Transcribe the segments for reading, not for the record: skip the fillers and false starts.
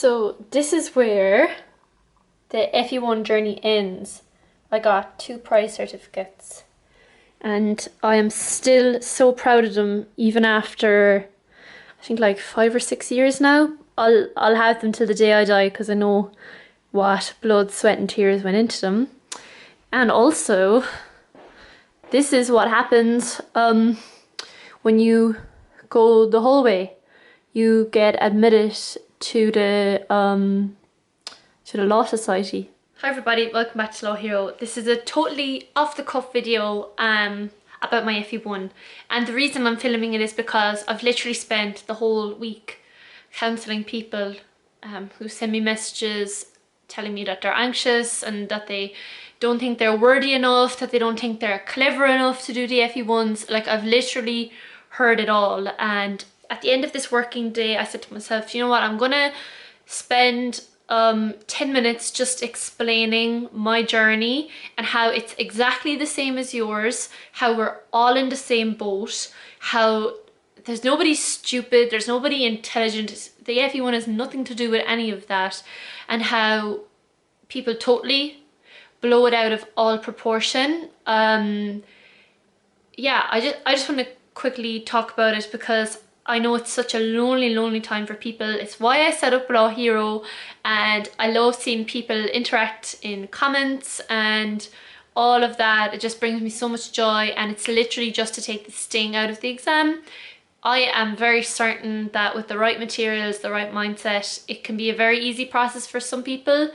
So this is where the FE1 journey ends. I got 2 prize certificates and I am still so proud of them even after I think like 5 or 6 years now. I'll have them till the day I die because I know what blood, sweat and tears went into them. And also this is what happens when you go the whole way. You get admitted to the Law Society. Hi everybody, welcome back to Law Hero. This is a totally off-the-cuff video about my FE1, and the reason I'm filming it is because I've literally spent the whole week counselling people who send me messages telling me that they're anxious and that they don't think they're worthy enough, that they don't think they're clever enough to do the FE1s. Like, I've literally heard it all, and at the end of this working day I said to myself, you know what, I'm gonna spend 10 minutes just explaining my journey and how it's exactly the same as yours, how we're all in the same boat, how there's nobody stupid, there's nobody intelligent, the FE1 has nothing to do with any of that, and how people totally blow it out of all proportion. Yeah, I just want to quickly talk about it because I know it's such a lonely time for people. It's why I set up Law Hero, and I love seeing people interact in comments and all of that. It just brings me so much joy, and it's literally just to take the sting out of the exam. I am very certain that with the right materials, the right mindset, it can be a very easy process for some people,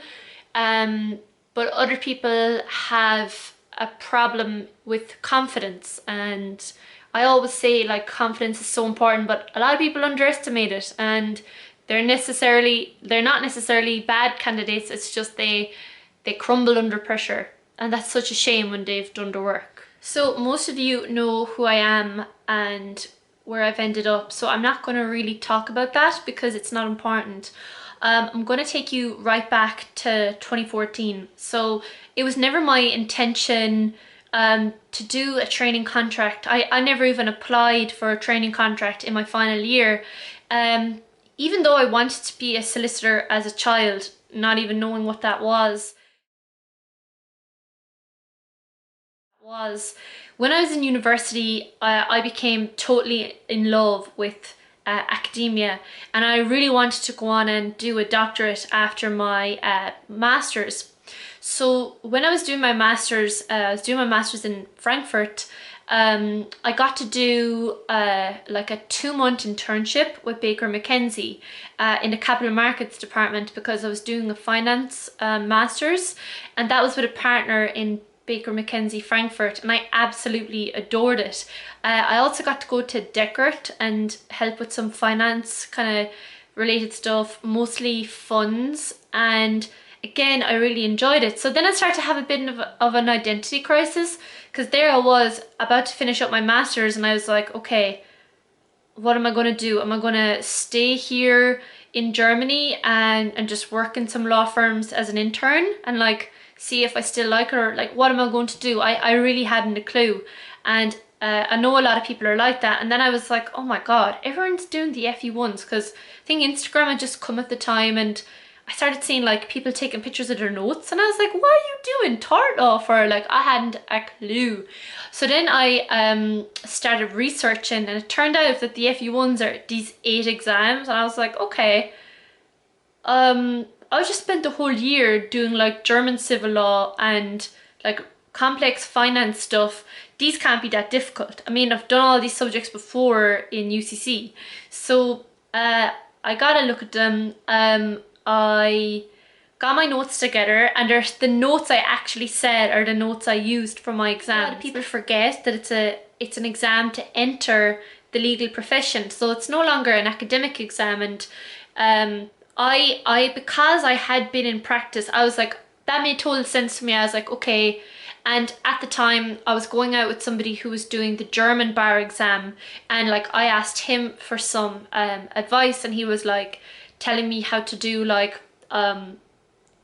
but other people have a problem with confidence. And I always say, like, confidence is so important, but a lot of people underestimate it, and they're not necessarily bad candidates. It's just they crumble under pressure, and that's such a shame when they've done the work. So most of you know who I am and where I've ended up, so I'm not going to really talk about that because it's not important. I'm going to take you right back to 2014. So it was never my intention to do a training contract. I never even applied for a training contract in my final year, even though I wanted to be a solicitor as a child, not even knowing what that was. When I was in university, I became totally in love with academia, and I really wanted to go on and do a doctorate after my master's. So when I was doing my master's, in Frankfurt, I got to do like a 2-month internship with Baker McKenzie in the capital markets department, because I was doing a finance master's, and that was with a partner in Baker McKenzie Frankfurt, and I absolutely adored it. I also got to go to Deckert and help with some finance kind of related stuff, mostly funds, and again, I really enjoyed it. So then I started to have a bit of an identity crisis, because there I was about to finish up my master's, and I was like, okay, what am I going to do? Am I going to stay here in Germany and just work in some law firms as an intern and like see if I still like it, or like what am I going to do? I really hadn't a clue, and I know a lot of people are like that. And then I was like, oh my god, everyone's doing the FE1s, because I think Instagram had just come at the time, and I started seeing like people taking pictures of their notes, and I was like, what are you doing tort law for? Like, I hadn't a clue. So then I started researching, and it turned out that the FE1s are these 8 exams, and I was like, okay, I just spent the whole year doing like German civil law and like complex finance stuff. These can't be that difficult. I mean, I've done all these subjects before in UCC. So I got a look at them. I got my notes together, and the notes I actually said are the notes I used for my exam. A lot of people forget that it's an exam to enter the legal profession, so it's no longer an academic exam. And because I had been in practice, I was like, that made total sense to me. I was like, okay. And at the time I was going out with somebody who was doing the German bar exam, and like I asked him for some advice, and he was like telling me how to do like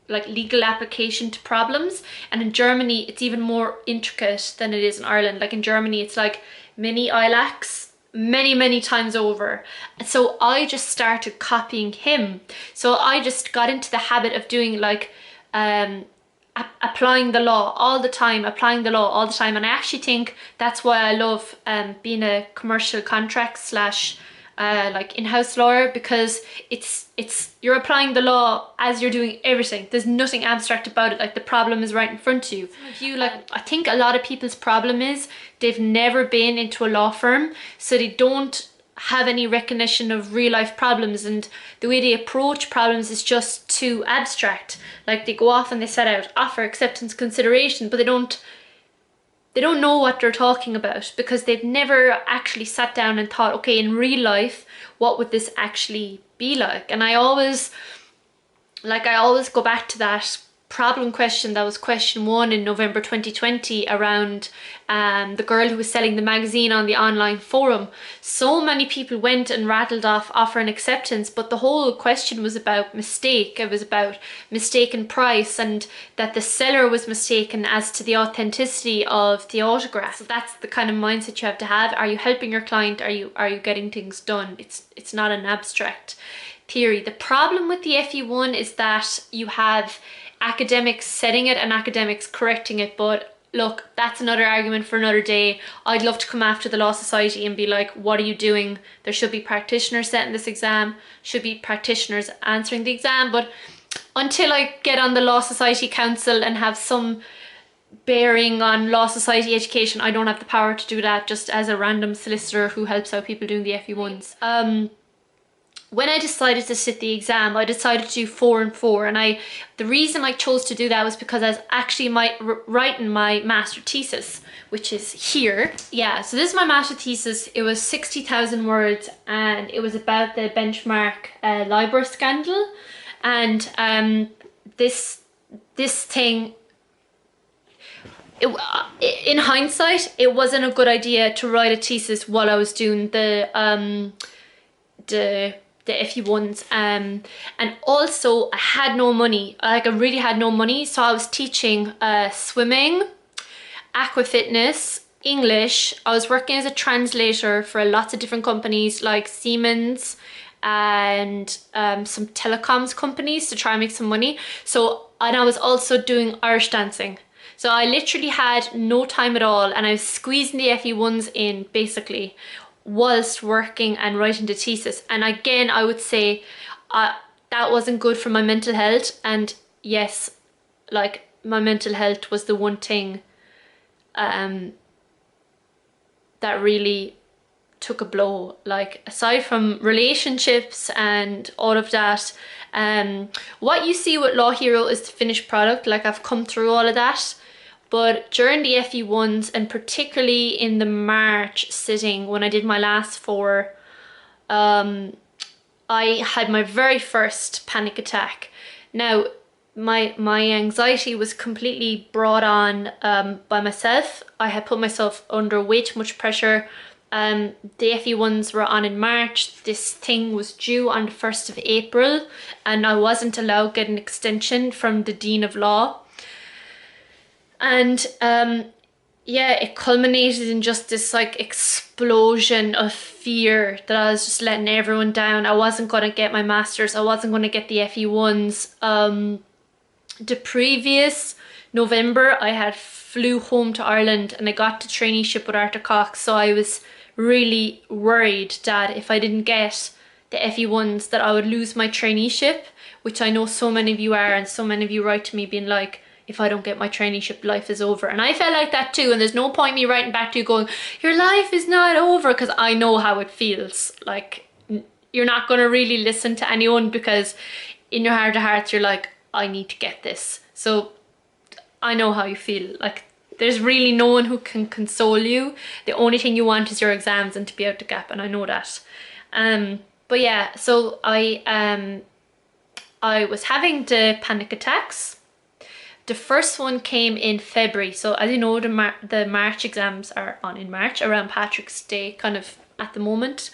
legal application to problems. And in Germany it's even more intricate than it is in Ireland. Like in Germany it's like mini ILACs, many times over. So I just started copying him. So I just got into the habit of doing like applying the law all the time, applying the law all the time. And I actually think that's why I love being a commercial contract slash like in-house lawyer, because it's you're applying the law as you're doing everything. There's nothing abstract about it. Like, the problem is right in front of you. If you like, I think a lot of people's problem is they've never been into a law firm, so they don't have any recognition of real life problems, and the way they approach problems is just too abstract. Like, they go off and they set out offer, acceptance, consideration, but they don't know what they're talking about, because they've never actually sat down and thought, okay, in real life, what would this actually be like? And I always go back to that problem question that was question 1 in November 2020 around the girl who was selling the magazine on the online forum. So many people went and rattled off offer and acceptance, but the whole question was about mistake. It was about mistaken price, and that the seller was mistaken as to the authenticity of the autograph. So that's the kind of mindset you have to have. Are you helping your client? Are you getting things done? It's not an abstract theory. The problem with the FE1 is that you have academics setting it and academics correcting it, but look, that's another argument for another day. I'd love to come after the Law Society and be like, what are you doing? There should be practitioners setting this exam, should be practitioners answering the exam, but until I get on the Law Society Council and have some bearing on Law Society education, I don't have the power to do that, just as a random solicitor who helps out people doing the FE1s. When I decided to sit the exam, I decided to do 4 and 4, and the reason I chose to do that was because I was actually writing my master thesis, which is here. Yeah, so this is my master thesis. It was 60,000 words, and it was about the benchmark LIBOR scandal, and this thing. In hindsight, it wasn't a good idea to write a thesis while I was doing the FE1s, and also I had no money. Like, I really had no money, so I was teaching swimming, aqua fitness, English. I was working as a translator for lots of different companies like Siemens and some telecoms companies to try and make some money. And I was also doing Irish dancing. So I literally had no time at all, and I was squeezing the FE1s in basically whilst working and writing the thesis. And again, I would say that wasn't good for my mental health. And yes, like, my mental health was the one thing that really took a blow. Like, aside from relationships and all of that, what you see with Law Hero is the finished product. Like, I've come through all of that. But during the FE1s, and particularly in the March sitting when I did my last 4, I had my very first panic attack. Now, my anxiety was completely brought on by myself. I had put myself under way too much pressure. The FE1s were on in March. This thing was due on the 1st of April, and I wasn't allowed to get an extension from the Dean of Law. And yeah, it culminated in just this like explosion of fear that I was just letting everyone down. I wasn't going to get my masters. I wasn't going to get the FE1s. The previous November, I had flew home to Ireland and I got the traineeship with Arthur Cox. So I was really worried that if I didn't get the FE1s, that I would lose my traineeship, which I know so many of you are, and so many of you write to me being like, if I don't get my traineeship, life is over. And I felt like that too, and there's no point me writing back to you going, your life is not over, because I know how it feels. Like, you're not going to really listen to anyone, because in your heart of hearts you're like, I need to get this. So I know how you feel. Like, there's really no one who can console you. The only thing you want is your exams and to be out the gap, and I know that. But yeah, so I was having the panic attacks. The first one came in February. So as you know, the March exams are on in March, around Patrick's Day kind of at the moment.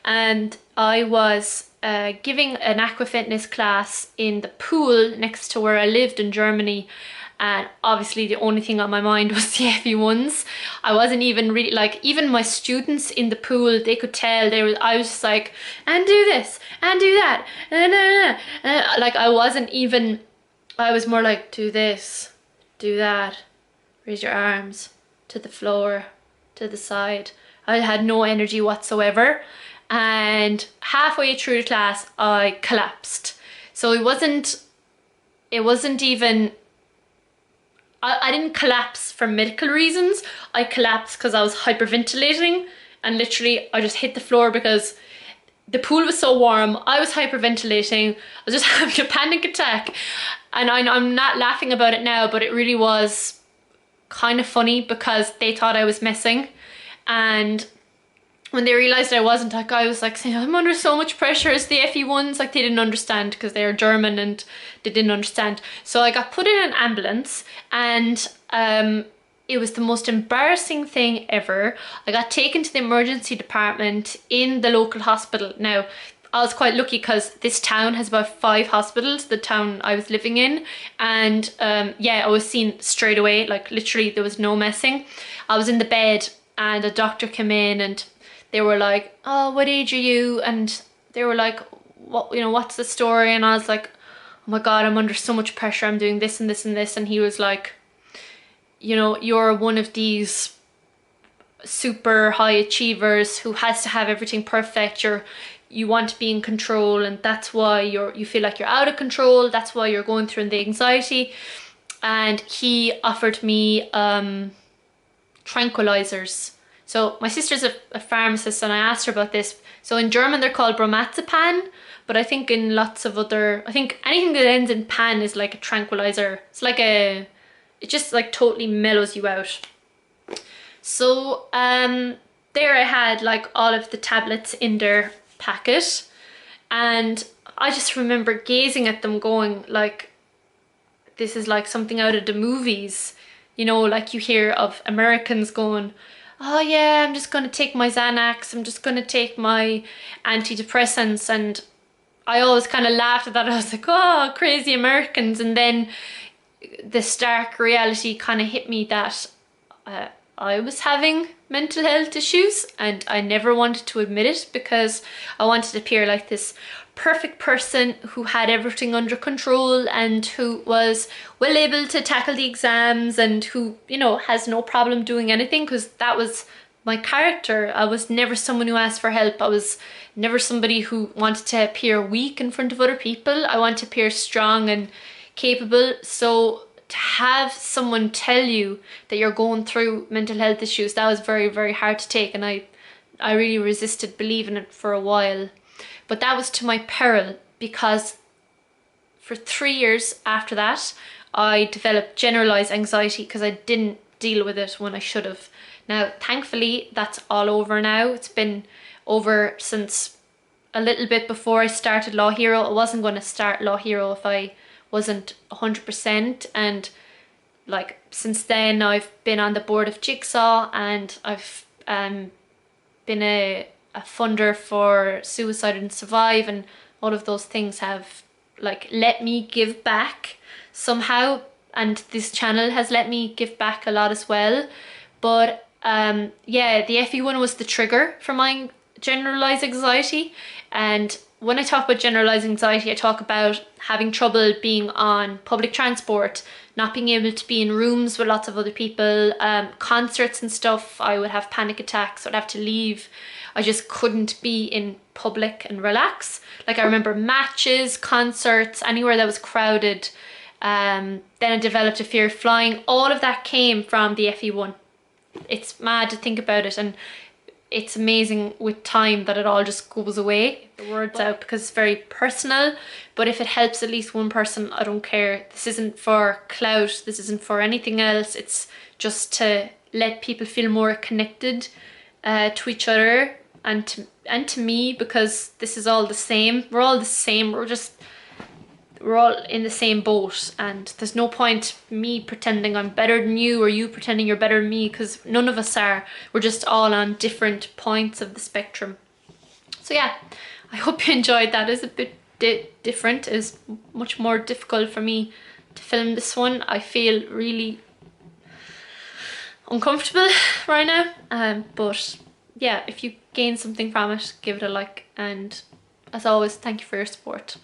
And I was giving an aqua fitness class in the pool next to where I lived in Germany. and obviously the only thing on my mind was the FE1s. I wasn't even really like, even my students in the pool, they could tell I was just like, and do this and do that, like I wasn't even, I was more like, do this, do that, raise your arms to the floor, to the side. I had no energy whatsoever, and halfway through the class I collapsed. So it wasn't even, I didn't collapse for medical reasons. I collapsed because I was hyperventilating, and literally I just hit the floor because the pool was so warm. I was hyperventilating. I was just having a panic attack, and I'm not laughing about it now, but it really was kind of funny because they thought I was messing, and when they realized I wasn't, like I was like saying, I'm under so much pressure. It's the FE1s, like they didn't understand because they were German and they didn't understand. So I got put in an ambulance, and it was the most embarrassing thing ever. I got taken to the emergency department in the local hospital. Now, I was quite lucky because this town has about 5 hospitals, the town I was living in. And yeah, I was seen straight away, like literally there was no messing. I was in the bed and a doctor came in and they were like, oh, what age are you? And they were like, what, you know, what's the story? And I was like, oh my God, I'm under so much pressure. I'm doing this and this and this. And he was like, you know, you're one of these super high achievers who has to have everything perfect. You want to be in control, and that's why you feel like you're out of control. That's why you're going through the anxiety. And he offered me tranquilizers. So my sister's a pharmacist, and I asked her about this. So in German they're called bromazepam, but I think in lots of other, I think anything that ends in pan is like a tranquilizer. It's like it just like totally mellows you out. So there I had like all of the tablets in their packet, and I just remember gazing at them going like, this is like something out of the movies, you know, like you hear of Americans going, oh yeah, I'm just gonna take my Xanax, I'm just gonna take my antidepressants. And I always kind of laughed at that. I was like, oh, crazy Americans. And then the stark reality kind of hit me that I was having mental health issues, and I never wanted to admit it because I wanted to appear like this perfect person who had everything under control and who was well able to tackle the exams and who, you know, has no problem doing anything, because that was my character. I was never someone who asked for help. I was never somebody who wanted to appear weak in front of other people. I want to appear strong and capable. So to have someone tell you that you're going through mental health issues, that was very, very hard to take, and I really resisted believing it for a while. But that was to my peril, because for 3 years after that I developed generalized anxiety because I didn't deal with it when I should have. Now thankfully that's all over now. It's been over since a little bit before I started Law Hero. I wasn't going to start Law Hero if I wasn't 100%, and like since then I've been on the board of Jigsaw, and I've been a funder for Suicide and Survive, and all of those things have like let me give back somehow, and this channel has let me give back a lot as well. But yeah, the FE1 was the trigger for my generalized anxiety. And when I talk about generalized anxiety, I talk about having trouble being on public transport, not being able to be in rooms with lots of other people, concerts and stuff. I would have panic attacks, I'd have to leave. I just couldn't be in public and relax. Like I remember matches, concerts, anywhere that was crowded. Then I developed a fear of flying. All of that came from the FE1. It's mad to think about it, and it's amazing with time that it all just goes away. The words out because it's very personal, but if it helps at least one person, I don't care. This isn't for clout, this isn't for anything else. It's just to let people feel more connected to each other and to me, because this is all the same. We're all the same. We're all in the same boat, and there's no point me pretending I'm better than you or you pretending you're better than me, because none of us are. We're just all on different points of the spectrum. So yeah, I hope you enjoyed that. It's a bit different. It's much more difficult for me to film this one. I feel really uncomfortable right now, but yeah, if you gain something from it, give it a like, and as always, thank you for your support.